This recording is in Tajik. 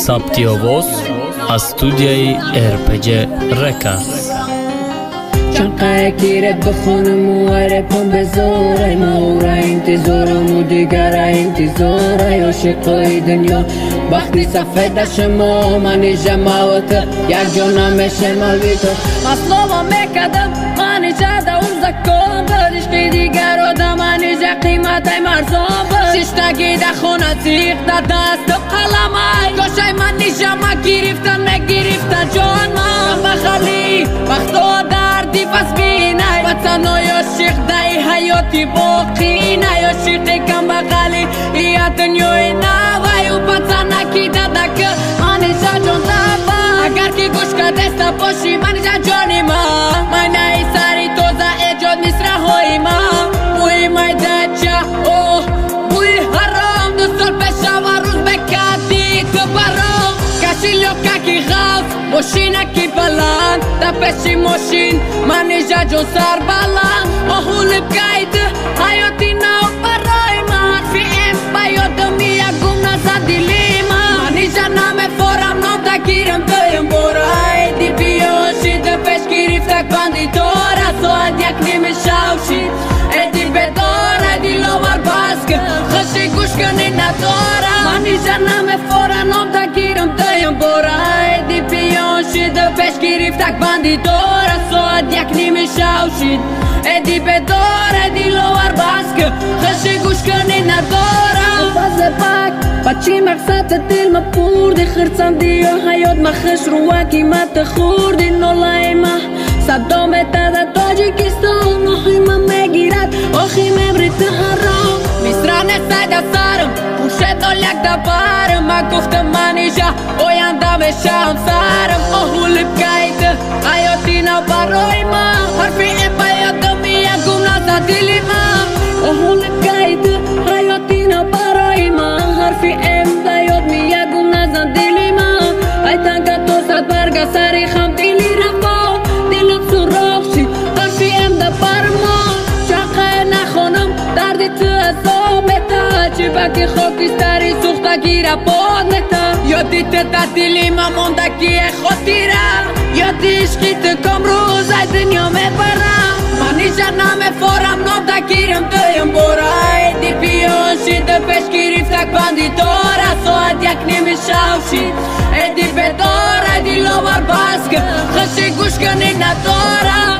Сабти овоз аз студияи RPG Records. چنقه کیرت بخونم و عربم بزاره مورا انتظارم و دیگر انتظاره عاشقای دنیا وقتی سفید شما منی جماعت یک جانم شما بیتو مصلوبا میکدم منی جده اون زکام برشقی دیگر آدم منی جه قیمت ای مرزام ششتگی ده خونه زیق ده دست و قلم ای گوشه منی جمع گرفتن نگرفتن جان من بخلی وقتا دردی پس بینای وطنای عاشق دای حیاتی باقی نای عاشقی کم بغلی یا دنیای نوای و پتنکی دادک منیجا جان دفا اگر که گوش که دستا باشی منیجا جانی ما من ای سری توزا ایجاد مصره های ما بوی مای دچه اوه بوی حرام دو سال پیش و روز بکردی تو برام کشی لوکا کی غاف ماشینه کی بلند در پیشی ماشین منیجا جان سر بلند آهول بگید حیاتی نو برای من فی ام بیادم یا گم نزد دیلی من منیجا نمیفورم نام تگیرم دویم برای دی بیاشی در پیش گرفتک بندی داره ساعت یک نیمه شوشید ایدی بداره دی لور بسکن خشی گوش کنی نداره منیجا نمیفورم نام تگیرم دویم برای دی بیاشی در پیش گرفتک بندی داره ساعت یک نیمه شوشید ایدی بداره دی لور بسکن خشی گوش کنی نداره فازه پاک بچی مقصد دل ما پوردی خرڅاندی و حیات ما خش رو قیمت خوردی نولای ما صدام تازه تاجیکستان آخی ما میگیرد آخی مبریت حرام میسران سایده سرم پوشه دال یک دبارم ما گفتم منیجا آینده بشم سرم آهول بگید حیاتی نو برای ما حرفی ای بیادم یک گم نزد دلی ما آهول بگید حیاتی نو برای ما حرفی ام بیاد می یک گم نزد دلی ما ای تنگا تو صد برگه سری خم دلی رفا دلم سراخ شید حرفی ام ده بر ما چقه نخونم دردی تو عذابتا چی بکی خاکستری سوخته گیره باد نتا یادی تو در دلی ما موندگی خاطیره یادی عشقی تو کم روز ای دنیا میبرم منیجا نمیفورم نام تگیرم دویم برای دی بیاشی در پیش گرفتک بندی داره ساعت یک نیمه شوشید ایدی بداره دی لور بسکن خشی گوش کنی نداره